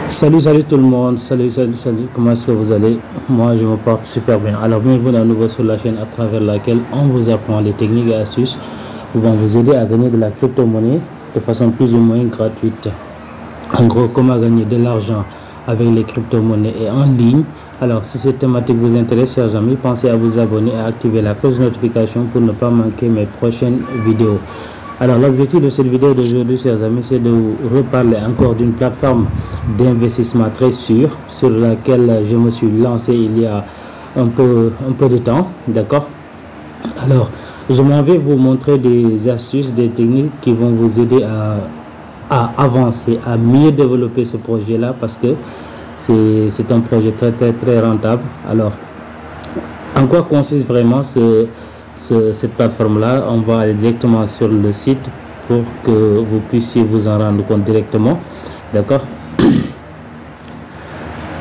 Salut tout le monde, salut, comment est-ce que vous allez? Moi je me porte super bien. Alors bienvenue à nouveau sur la chaîne à travers laquelle on vous apprend les techniques et astuces qui vont vous aider à gagner de la crypto-monnaie de façon plus ou moins gratuite. En gros, comment gagner de l'argent avec les crypto-monnaies et en ligne. Alors si cette thématique vous intéresse, chers amis, pensez à vous abonner et à activer la cloche de notification pour ne pas manquer mes prochaines vidéos. Alors l'objectif de cette vidéo d'aujourd'hui, chers amis, c'est de vous reparler encore d'une plateforme d'investissement très sûre sur laquelle je me suis lancé il y a un peu de temps, d'accord. Alors je m'en vais vous montrer des astuces, des techniques qui vont vous aider à avancer, à mieux développer ce projet là, parce que c'est un projet très rentable. Alors en quoi consiste vraiment cette plateforme là? On va aller directement sur le site pour que vous puissiez vous en rendre compte directement, d'accord.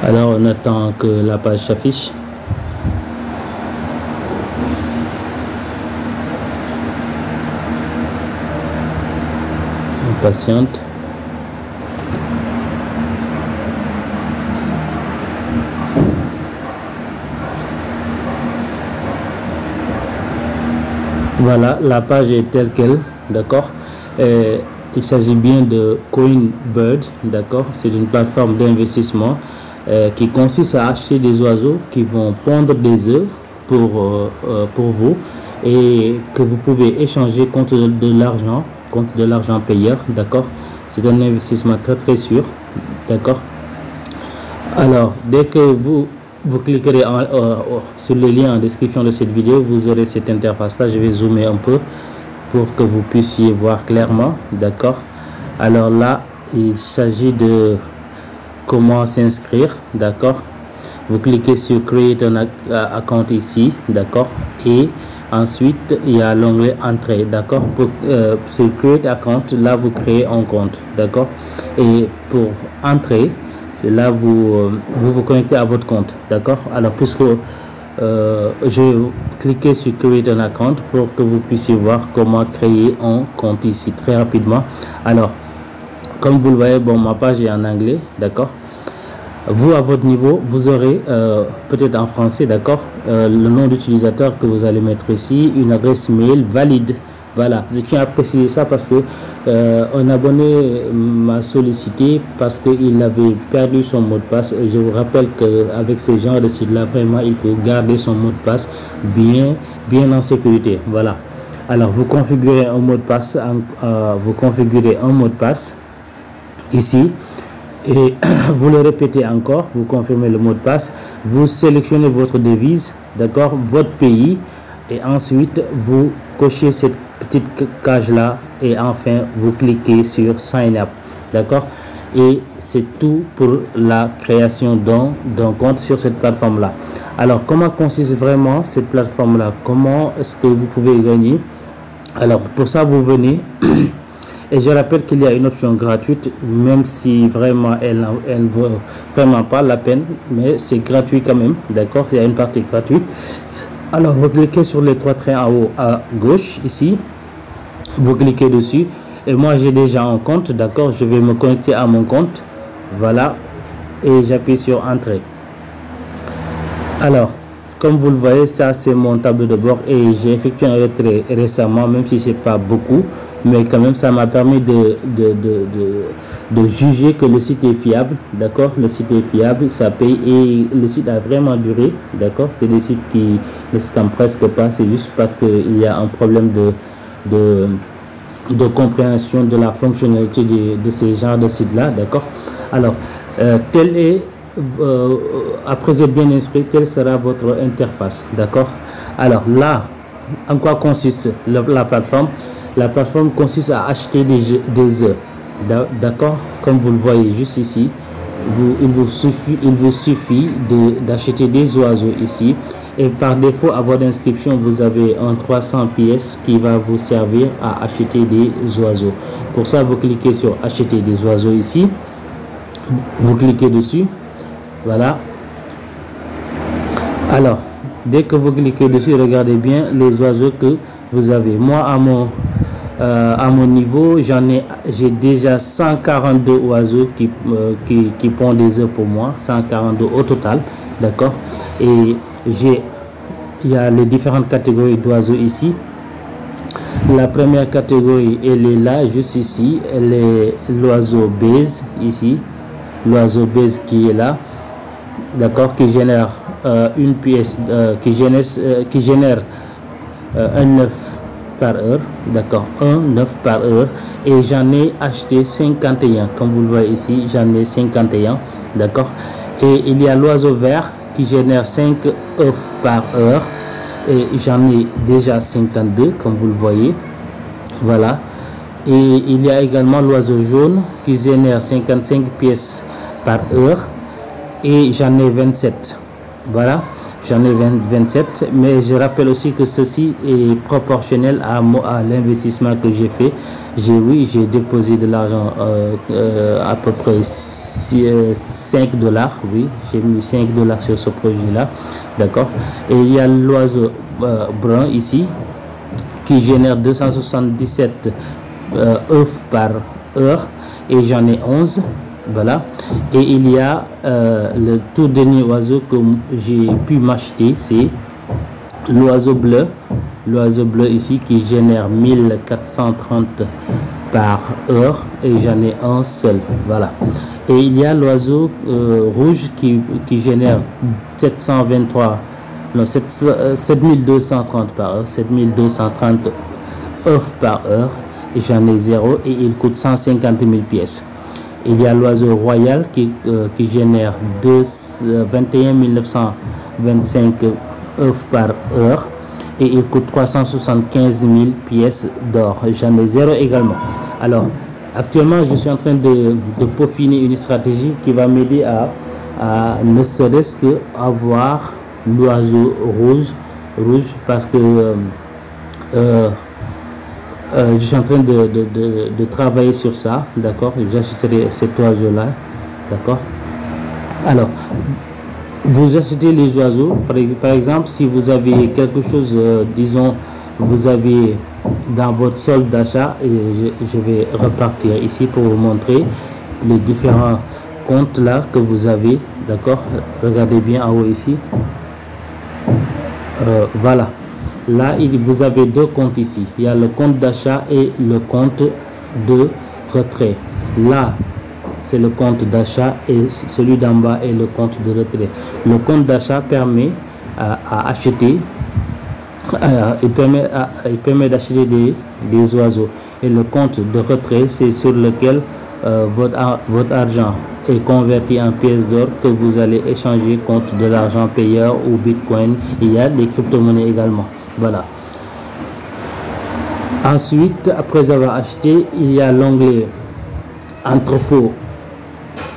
Alors on attend que la page s'affiche. On patiente. Voilà, la page est telle qu'elle, d'accord. Il s'agit bien de Coinbird, d'accord. C'est une plateforme d'investissement qui consiste à acheter des oiseaux qui vont pondre des œufs pour vous et que vous pouvez échanger contre de l'argent payeur, d'accord. C'est un investissement très sûr, d'accord. Alors dès que vous cliquerez sur le lien en description de cette vidéo, vous aurez cette interface là. Je vais zoomer un peu pour que vous puissiez voir clairement, d'accord. Alors là il s'agit de comment s'inscrire, d'accord. Vous cliquez sur create un account ici, d'accord, et ensuite il y a l'onglet entrée, d'accord. Sur create account, là vous créez un compte, d'accord, et pour entrer, c'est là vous vous connectez à votre compte, d'accord. Alors puisque je vais cliquer sur create un account pour que vous puissiez voir comment créer un compte ici très rapidement. Alors comme vous le voyez, bon, ma page est en anglais, d'accord. Vous à votre niveau, vous aurez peut-être en français, d'accord, le nom d'utilisateur que vous allez mettre ici, une adresse mail valide. Voilà, je tiens à préciser ça parce que un abonné m'a sollicité parce qu'il avait perdu son mot de passe. Et je vous rappelle qu'avec ce genre de site là, vraiment il faut garder son mot de passe bien en sécurité. Voilà, alors vous configurez un mot de passe, ici et vous le répétez encore, vous confirmez le mot de passe, vous sélectionnez votre devise, d'accord, votre pays, et ensuite vous cochez cette petite cage là et enfin vous cliquez sur sign up, d'accord. Et c'est tout pour la création d'un compte sur cette plateforme là. Alors comment consiste vraiment cette plateforme là, comment est-ce que vous pouvez gagner? Alors pour ça vous venez et je rappelle qu'il y a une option gratuite, même si vraiment elle ne vaut vraiment pas la peine, mais c'est gratuit quand même, d'accord. Il y a une partie gratuite. Alors vous cliquez sur les trois traits en haut à gauche ici, vous cliquez dessus et moi j'ai déjà un compte, d'accord. Je vais me connecter à mon compte, voilà, et j'appuie sur entrée. Alors comme vous le voyez, ça c'est mon tableau de bord et j'ai effectué un retrait récemment, même si c'est pas beaucoup, mais quand même ça m'a permis de juger que le site est fiable, d'accord. Le site est fiable, ça paye et le site a vraiment duré, d'accord. C'est des sites qui ne scamment presque pas, c'est juste parce qu'il y a un problème de compréhension de la fonctionnalité de ces genres de sites là, d'accord. Alors tel est après être bien inscrit, telle sera votre interface, d'accord. Alors là, en quoi consiste la plateforme? La plateforme consiste à acheter des œufs, d'accord. Comme vous le voyez juste ici, il vous suffit d'acheter des oiseaux ici, et par défaut à votre inscription vous avez un 300 pièces qui va vous servir à acheter des oiseaux. Pour ça vous cliquez sur acheter des oiseaux ici, vous cliquez dessus, voilà. Alors dès que vous cliquez dessus, regardez bien les oiseaux que vous avez. Moi à mon niveau, j'ai déjà 142 oiseaux qui pondent des œufs pour moi, 142 au total, d'accord. Et il y a les différentes catégories d'oiseaux ici. La première catégorie, elle est là, juste ici, elle est l'oiseau base, ici, l'oiseau base qui est là, d'accord, qui génère une pièce, qui génère un œuf par heure, d'accord, un œuf par heure, et j'en ai acheté 51, comme vous le voyez ici, j'en ai 51, d'accord. Et il y a l'oiseau vert qui génère 5 œufs par heure, et j'en ai déjà 52, comme vous le voyez, voilà. Et il y a également l'oiseau jaune qui génère 55 pièces par heure, et j'en ai 27, voilà. J'en ai 27, mais je rappelle aussi que ceci est proportionnel à l'investissement que j'ai fait. J'ai déposé de l'argent à peu près 5 $. Oui, j'ai mis 5 $ sur ce projet-là. D'accord. Et il y a l'oiseau brun ici qui génère 277 œufs par heure et j'en ai 11. Voilà. Et il y a le tout dernier oiseau que j'ai pu m'acheter, c'est l'oiseau bleu. L'oiseau bleu ici qui génère 1430 par heure et j'en ai un seul. Voilà. Et il y a l'oiseau rouge qui génère 7230 par heure, 7230 œufs par heure et j'en ai 0 et il coûte 150 000 pièces. Il y a l'oiseau royal qui génère 21 925 œufs par heure et il coûte 375 000 pièces d'or. J'en ai 0 également. Alors, actuellement, je suis en train de peaufiner une stratégie qui va m'aider à ne serait-ce que avoir l'oiseau rouge parce que je suis en train de travailler sur ça, d'accord. J'achèterai cet oiseau-là, d'accord. Alors, vous achetez les oiseaux, par exemple, si vous avez quelque chose, disons, vous avez dans votre solde d'achat, je vais repartir ici pour vous montrer les différents comptes là que vous avez, d'accord. Regardez bien en haut ici, voilà. Là, vous avez deux comptes ici. Il y a le compte d'achat et le compte de retrait. Là, c'est le compte d'achat et celui d'en bas est le compte de retrait. Le compte d'achat permet à acheter, il permet d'acheter des oiseaux. Et le compte de retrait, c'est sur lequel votre argent est converti en pièces d'or que vous allez échanger contre de l'argent payeur ou bitcoin. Il y a des crypto-monnaies également. Voilà. Ensuite, après avoir acheté, il y a l'onglet entrepôt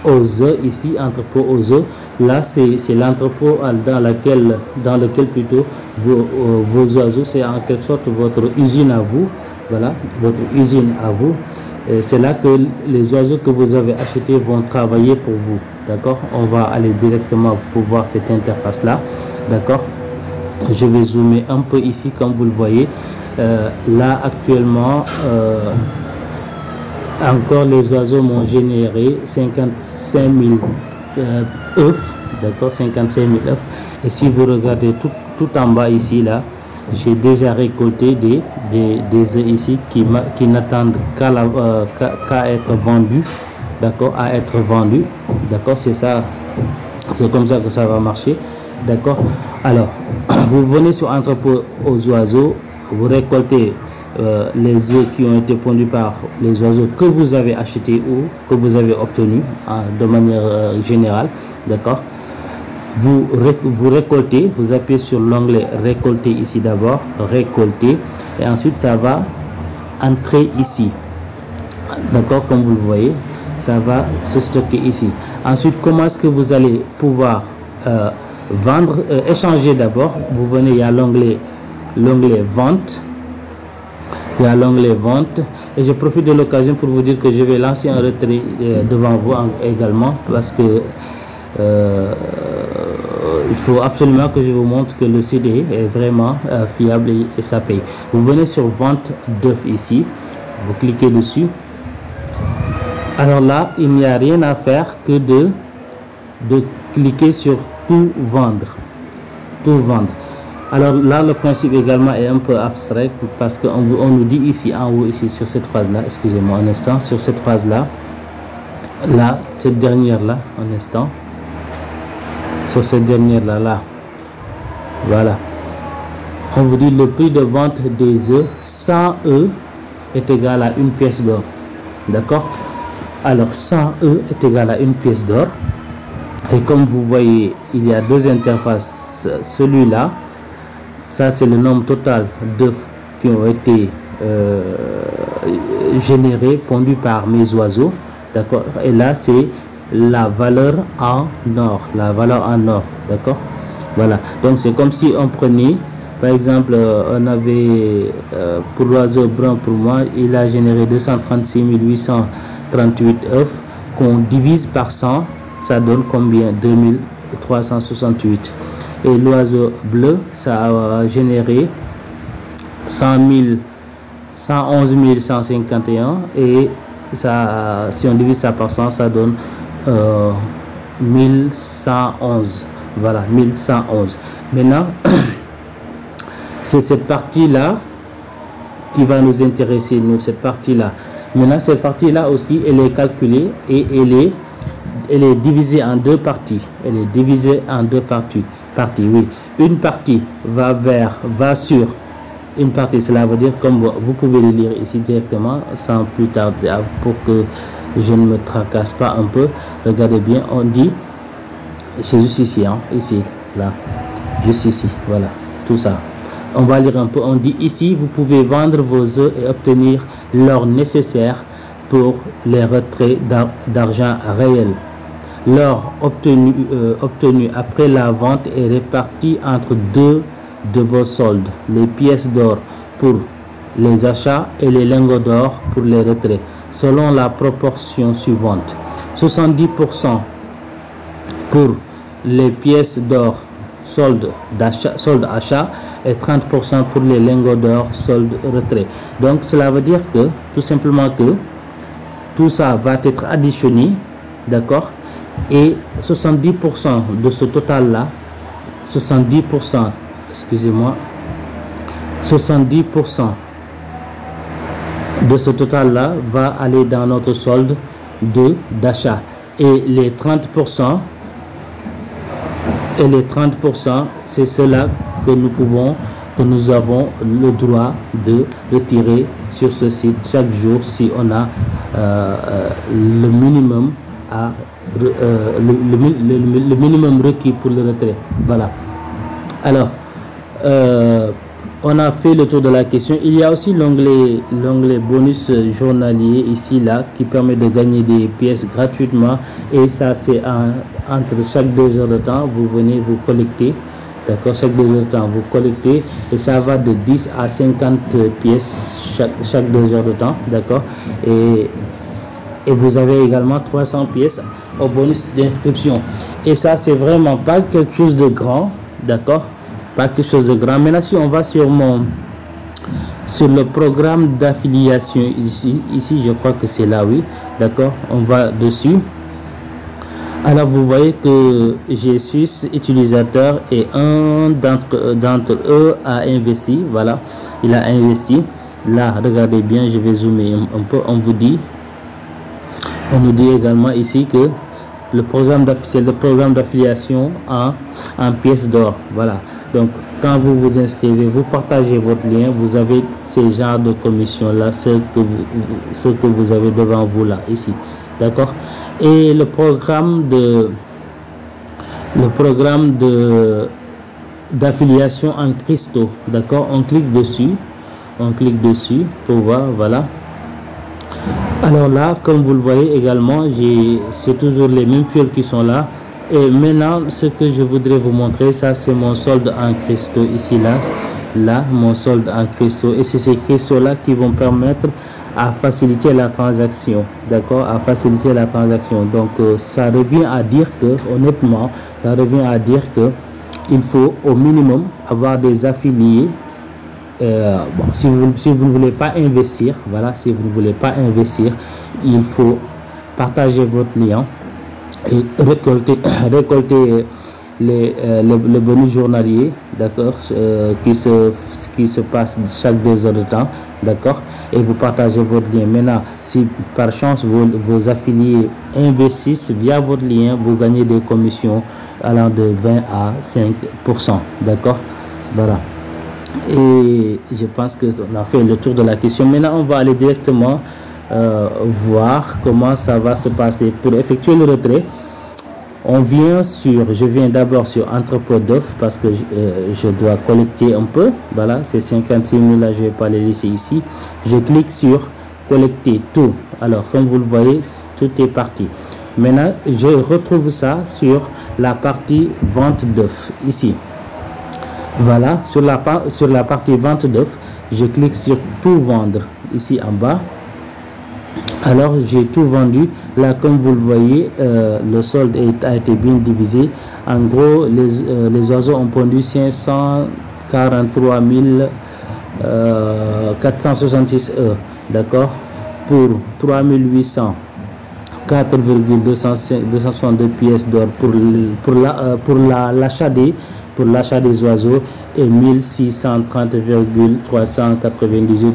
aux œufs. Ici, entrepôt aux œufs. Là, c'est l'entrepôt dans lequel plutôt vos oiseaux, c'est en quelque sorte votre usine à vous. Voilà, votre usine à vous. C'est là que les oiseaux que vous avez achetés vont travailler pour vous. D'accord. On va aller directement pour voir cette interface là. D'accord. Je vais zoomer un peu ici comme vous le voyez. Là actuellement encore les oiseaux m'ont généré 55 000 œufs. D'accord, 55 000 œufs. Et si vous regardez tout en bas ici là, j'ai déjà récolté des œufs ici qui n'attendent qu'à être vendus. D'accord, à être vendus. D'accord, c'est ça, c'est comme ça que ça va marcher. D'accord. Alors, vous venez sur entrepôt aux oiseaux, vous récoltez les œufs qui ont été pondus par les oiseaux que vous avez achetés ou que vous avez obtenus de manière générale. D'accord. Vous récoltez, vous appuyez sur l'onglet récolter ici d'abord, récolter, et ensuite ça va entrer ici. D'accord, comme vous le voyez, ça va se stocker ici. Ensuite, comment est-ce que vous allez pouvoir vendre, échanger d'abord? Vous venez, il y a l'onglet vente. Il y a l'onglet vente et je profite de l'occasion pour vous dire que je vais lancer un retrait devant vous également parce que il faut absolument que je vous montre que le CD est vraiment fiable et ça paye. Vous venez sur vente d'œufs ici. Vous cliquez dessus. Alors là, il n'y a rien à faire que de cliquer sur tout vendre. Tout vendre. Alors là, le principe également est un peu abstrait parce qu'on nous dit ici en haut, ici sur cette phrase-là, excusez-moi un instant, sur cette phrase-là, là, cette dernière-là, un instant, sur cette dernière-là, là, voilà. On vous dit le prix de vente des œufs sans œufs est égal à une pièce d'or. D'accord? Alors 100 œufs est égal à une pièce d'or. Et comme vous voyez, il y a deux interfaces. Celui-là, ça c'est le nombre total d'œufs qui ont été générés, pondus par mes oiseaux. D'accord? Et là, c'est la valeur en or. La valeur en or. D'accord? Voilà. Donc c'est comme si on prenait, par exemple, on avait pour l'oiseau brun, pour moi, il a généré 236 838 œufs qu'on divise par 100. Ça donne combien? 2368. Et l'oiseau bleu, ça a généré 111 151. Et ça, si on divise ça par 100, ça donne 1111. Voilà, 1111. Maintenant, c'est cette partie-là qui va nous intéresser, nous, cette partie-là. Maintenant, cette partie-là aussi, elle est calculée et elle est divisée en deux parties. Elle est divisée en deux parties, oui. Une partie va sur une partie. Cela veut dire, comme vous pouvez le lire ici directement, sans plus tarder, pour que je ne me tracasse pas un peu. Regardez bien, on dit, c'est juste ici, hein, ici, là, juste ici, voilà, tout ça. On va lire un peu. On dit ici, vous pouvez vendre vos œufs et obtenir l'or nécessaire pour les retraits d'argent réel. L'or obtenu après la vente est réparti entre deux de vos soldes, les pièces d'or pour les achats et les lingots d'or pour les retraits, selon la proportion suivante: 70% pour les pièces d'or solde achat et 30% pour les lingots d'or solde retrait. Donc cela veut dire que tout simplement que tout ça va être additionné, d'accord, et 70% de ce total là, 70%, excusez-moi, 70% de ce total là va aller dans notre solde d'achat, et les 30%, c'est cela que nous avons le droit de retirer sur ce site chaque jour si on a le minimum le minimum requis pour le retrait. Voilà. Alors, on a fait le tour de la question. Il y a aussi l'onglet bonus journalier ici là qui permet de gagner des pièces gratuitement, et ça c'est entre chaque 2 heures de temps vous venez vous collecter, d'accord, chaque 2 heures de temps vous collectez, et ça va de 10 à 50 pièces chaque 2 heures de temps, d'accord, et vous avez également 300 pièces au bonus d'inscription, et ça c'est vraiment pas quelque chose de grand, d'accord, pas quelque chose de grand. Maintenant, si on va sur le programme d'affiliation ici je crois que c'est là, oui, d'accord, on va dessus. Alors vous voyez que j'ai 6 utilisateurs et un d'entre eux a investi. Voilà, il a investi. Là, regardez bien, je vais zoomer un peu. On nous dit également ici que le programme d'affiliation en pièces d'or. Voilà. Donc, quand vous vous inscrivez, vous partagez votre lien, vous avez ces genres de commissions-là, ce que vous avez devant vous là, ici. D'accord? Et le programme d'affiliation en cristaux, d'accord? On clique dessus pour voir, voilà. Alors là, comme vous le voyez également, c'est toujours les mêmes fioles qui sont là. Et maintenant, ce que je voudrais vous montrer, ça c'est mon solde en cristaux ici, là, mon solde en cristaux. Et c'est ces cristaux-là qui vont permettre à faciliter la transaction, d'accord, à faciliter la transaction. Donc, ça revient à dire que, honnêtement, il faut au minimum avoir des affiliés bon, si vous ne voulez pas investir, voilà, si vous ne voulez pas investir, il faut partager votre lien et récolter le bonus journalier, d'accord, qui se passe chaque 2 heures de temps, d'accord, et vous partagez votre lien. Maintenant, si par chance vos affiliés investissent via votre lien, vous gagnez des commissions allant de 20 à 5%, d'accord. Voilà, et je pense que on a fait le tour de la question. Maintenant, on va aller directement voir comment ça va se passer. Pour effectuer le retrait, je viens d'abord sur entrepôt d'offres parce que je dois collecter un peu. Voilà, ces 56 000 là, je vais pas les laisser ici. Je clique sur collecter tout. Alors, comme vous le voyez, tout est parti. Maintenant, je retrouve ça sur la partie vente d'offres ici. Voilà, sur la partie vente d'offres, je clique sur tout vendre ici en bas. Alors, j'ai tout vendu. Là, comme vous le voyez, le solde a été bien divisé. En gros, les oiseaux ont pondu 543 466 €, d'accord, pour 3800 4,262 pièces d'or pour l'achat des oiseaux et 1630,398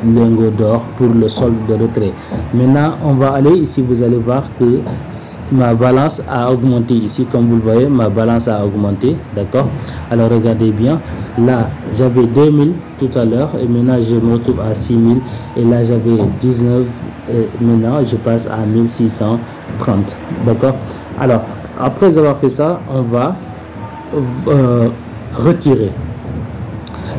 lingots d'or pour le solde de retrait. Maintenant, on va aller ici, vous allez voir que ma balance a augmenté ici, comme vous le voyez, ma balance a augmenté, d'accord. Alors regardez bien, là j'avais 2000 tout à l'heure et maintenant je me retrouve à 6000 et là j'avais 19 et maintenant je passe à 1630, d'accord. Alors après avoir fait ça, on va retirer.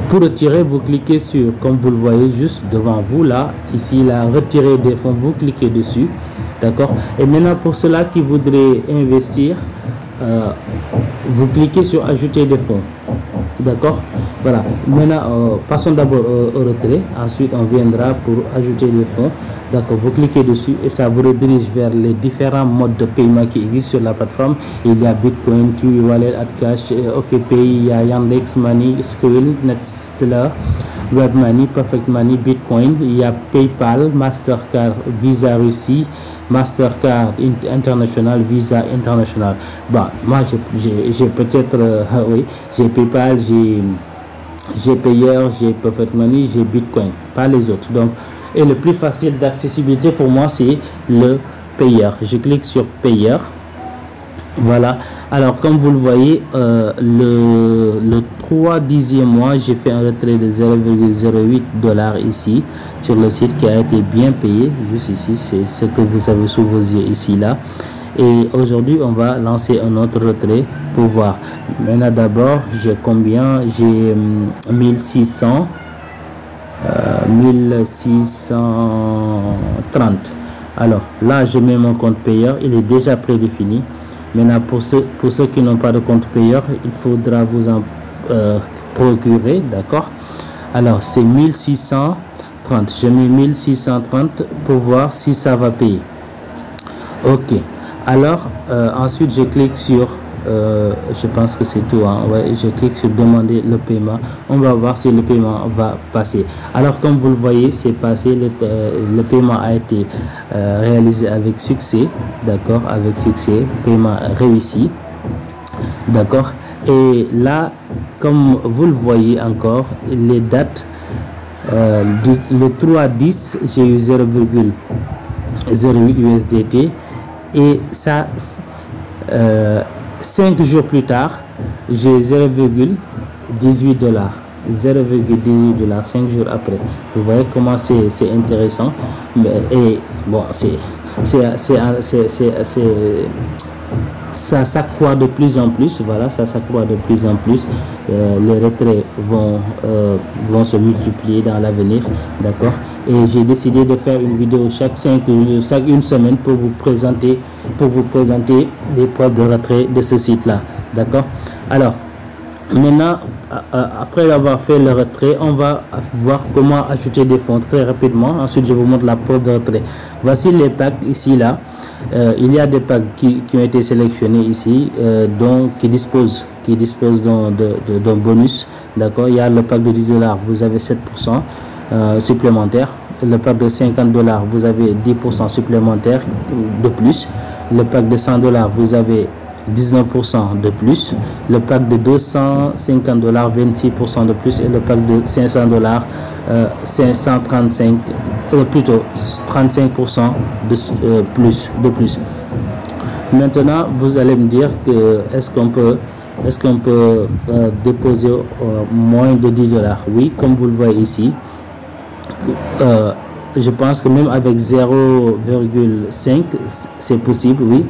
Pour retirer, vous cliquez sur, comme vous le voyez juste devant vous là, ici, là, retirer des fonds, vous cliquez dessus, d'accord. Et maintenant, pour ceux-là qui voudraient investir, vous cliquez sur ajouter des fonds, d'accord. Voilà, maintenant, passons d'abord au retrait, ensuite on viendra pour ajouter des fonds, d'accord. Vous cliquez dessus et ça vous redirige vers les différents modes de paiement qui existent sur la plateforme. Il y a Bitcoin, Kiwi Wallet, AdCash, OKPay, il y a Yandex Money, Skrill, Netstellar, WebMoney, Perfect Money, Bitcoin, il y a PayPal, Mastercard, Visa Russie, Mastercard International, Visa International. Bah, moi j'ai peut-être, oui, j'ai PayPal, j'ai Payer, j'ai Perfect Money, j'ai Bitcoin, pas les autres. Donc, et le plus facile d'accessibilité pour moi, c'est le Payer. Je clique sur Payer. Voilà. Alors, comme vous le voyez, le 3/10e mois, j'ai fait un retrait de 0,08 $ ici sur le site qui a été bien payé. Juste ici, c'est ce que vous avez sous vos yeux ici, là. Et aujourd'hui, on va lancer un autre retrait pour voir. Maintenant, d'abord, j'ai combien? J'ai 1630. Alors là, je mets mon compte payeur. Il est déjà prédéfini. Maintenant, pour ceux qui n'ont pas de compte payeur, il faudra vous en procurer, d'accord. Alors, c'est 1630. Je mets 1630 pour voir si ça va payer. Ok. Alors, ensuite, je clique sur, je pense que c'est tout, hein, ouais, je clique sur demander le paiement. On va voir si le paiement va passer. Alors, comme vous le voyez, c'est passé, le paiement a été réalisé avec succès, d'accord, avec succès, paiement réussi, d'accord. Et là, comme vous le voyez encore, les dates, le 3/10, j'ai eu 0,08 USDT. Et ça, 5 jours plus tard, j'ai 0,18 $. 0,18 $, 5 jours après. Vous voyez comment c'est intéressant. Et bon, ça s'accroît de plus en plus. Voilà, ça s'accroît de plus en plus. Les retraits vont se multiplier dans l'avenir, d'accord. Et j'ai décidé de faire une vidéo chaque une semaine pour vous présenter des preuves de retrait de ce site là, d'accord. Alors Maintenant, après avoir fait le retrait, on va voir comment ajouter des fonds très rapidement. Ensuite, je vous montre la preuve de retrait. Voici les packs ici, là. Il y a des packs qui ont été sélectionnés ici, qui disposent d'un bonus. D'accord. Il y a le pack de 10 $, vous avez 7% supplémentaire. Le pack de 50 $, vous avez 10% supplémentaire de plus. Le pack de 100 $, vous avez 19% de plus. Le pack de 250 $, 26% de plus. Et le pack de 500 $, 535, plutôt 35% de plus. Maintenant, vous allez me dire que est-ce qu'on peut déposer moins de 10 $? Oui, comme vous le voyez ici. Je pense que même avec 0,5 c'est possible, oui.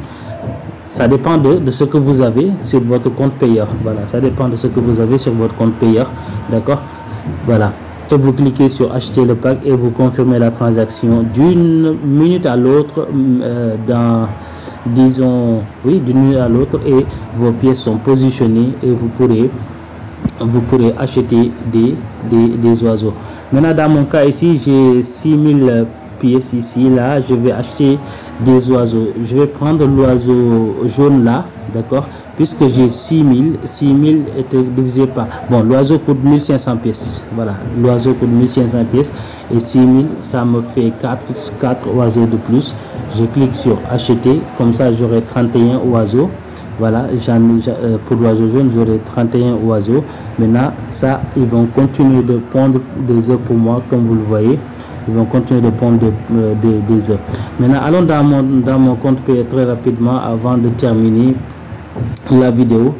Ça dépend de ce que vous avez sur votre compte payeur. Voilà, ça dépend de ce que vous avez sur votre compte payeur. D'accord. Voilà. Et vous cliquez sur acheter le pack et vous confirmez la transaction d'une minute à l'autre, disons, oui, d'une minute à l'autre, et vos pièces sont positionnées et vous pourrez acheter des oiseaux. Maintenant, dans mon cas ici, j'ai 6000 pièces ici, là, je vais acheter des oiseaux. Je vais prendre l'oiseau jaune là, d'accord, puisque j'ai 6000 était divisé par, bon, l'oiseau coûte 1500 pièces, voilà, l'oiseau coûte 1500 pièces, et 6000, ça me fait 4 oiseaux de plus. Je clique sur acheter, comme ça j'aurai 31 oiseaux. Voilà, pour l'oiseau jaune, j'aurai 31 oiseaux. Maintenant, ça, ils vont continuer de pondre des œufs pour moi, comme vous le voyez. Ils vont continuer de pondre des œufs. Maintenant, allons dans mon compte payeur très rapidement avant de terminer la vidéo.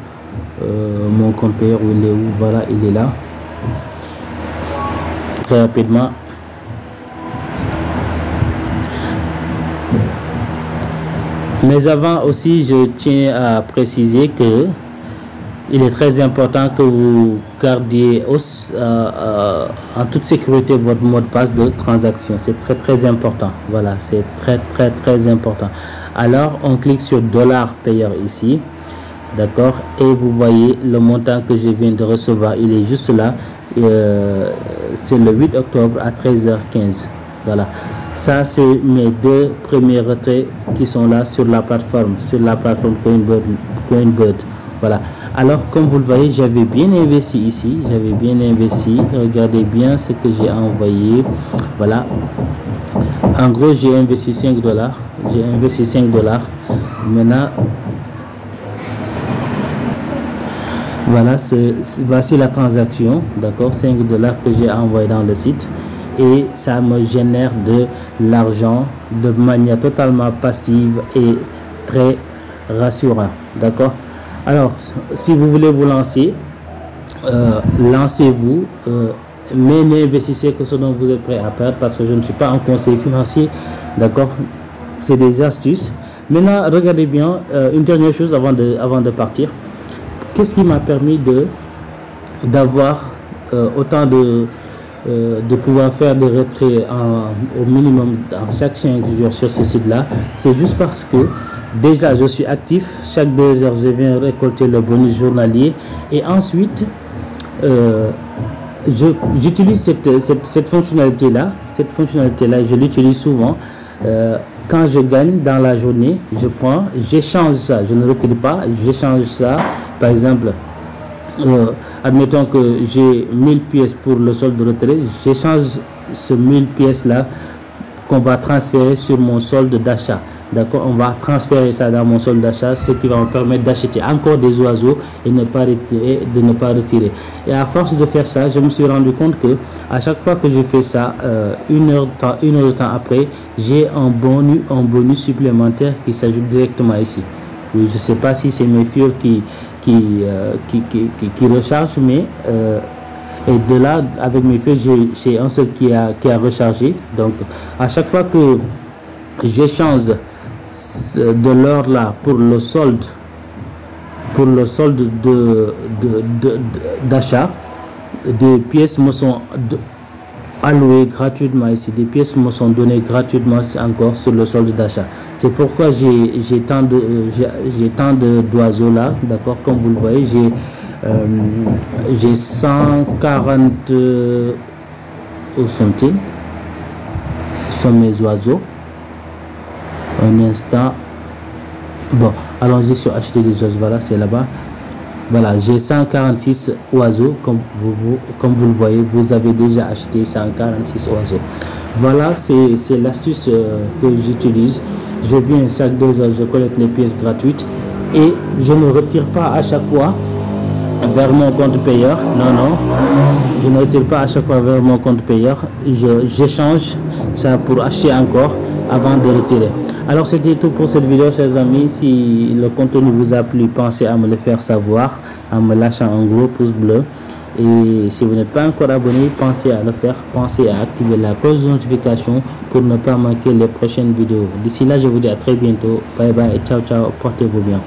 Mon compte payeur, où il est où? Voilà, il est là. Très rapidement. Mais avant aussi, je tiens à préciser que il est très important que vous gardiez en toute sécurité votre mot de passe de transaction. C'est très important. Voilà, c'est très important. Alors, on clique sur dollar payeur ici. D'accord. Et vous voyez le montant que je viens de recevoir. Il est juste là. C'est le 8 octobre à 13h15. Voilà. Ça, c'est mes 2 premiers retraits qui sont là sur la plateforme Coinbird. Voilà. Alors, comme vous le voyez, j'avais bien investi ici. Regardez bien ce que j'ai envoyé. Voilà. En gros, j'ai investi 5 $. Maintenant, voilà, voici la transaction. D'accord, 5 $ que j'ai envoyé dans le site. Et ça me génère de l'argent de manière totalement passive et très rassurante. D'accord. Alors, si vous voulez vous lancer, lancez-vous, mais n'investissez que ce dont vous êtes prêt à perdre, parce que je ne suis pas un conseiller financier. D'accord. C'est des astuces. Maintenant, regardez bien, une dernière chose avant de partir. Qu'est-ce qui m'a permis d'avoir autant de pouvoir faire des retraits au minimum dans chaque 5 jours sur ce site-là? C'est juste parce que déjà je suis actif. Chaque 2 heures, je viens récolter le bonus journalier. Et ensuite, j'utilise cette fonctionnalité-là. Je l'utilise souvent. Quand je gagne dans la journée, j'échange ça. Je ne retire pas, j'échange ça. Par exemple, admettons que j'ai 1000 pièces pour le solde de retrait, j'échange ce 1000 pièces là qu'on va transférer sur mon solde d'achat. D'accord, on va transférer ça dans mon solde d'achat, ce qui va me permettre d'acheter encore des oiseaux et de ne pas retirer. Et à force de faire ça, je me suis rendu compte que à chaque fois que je fais ça, une heure de temps après, j'ai un bonus supplémentaire qui s'ajoute directement ici. Oui, je ne sais pas si c'est mes fils qui rechargent, mais et de là, avec mes fils, c'est un seul qui a rechargé. Donc, à chaque fois que j'échange de l'or là pour le solde d'achat, des pièces me sont allouées gratuitement ici, des pièces me sont données gratuitement encore sur le solde d'achat. C'est pourquoi j'ai tant d'oiseaux là, d'accord. Comme vous le voyez, j'ai J'ai 140 où sont-ils? Ce sont mes oiseaux. Un instant. Bon, allons-y sur acheter des oiseaux. Voilà, c'est là-bas. Voilà, j'ai 146 oiseaux. Comme vous le voyez, vous avez déjà acheté 146 oiseaux. Voilà, c'est l'astuce que j'utilise. Je viens chaque 2 heures, je collecte les pièces gratuites et je ne retire pas à chaque fois vers mon compte payeur. Non, je ne retire pas à chaque fois vers mon compte payeur. J'échange ça pour acheter encore avant de retirer. Alors c'était tout pour cette vidéo, chers amis. Si le contenu vous a plu, pensez à me le faire savoir en me lâchant un gros pouce bleu. Et si vous n'êtes pas encore abonné, pensez à le faire. Pensez à activer la cloche de notification pour ne pas manquer les prochaines vidéos. D'ici là, je vous dis à très bientôt. Bye bye et ciao ciao. Portez-vous bien.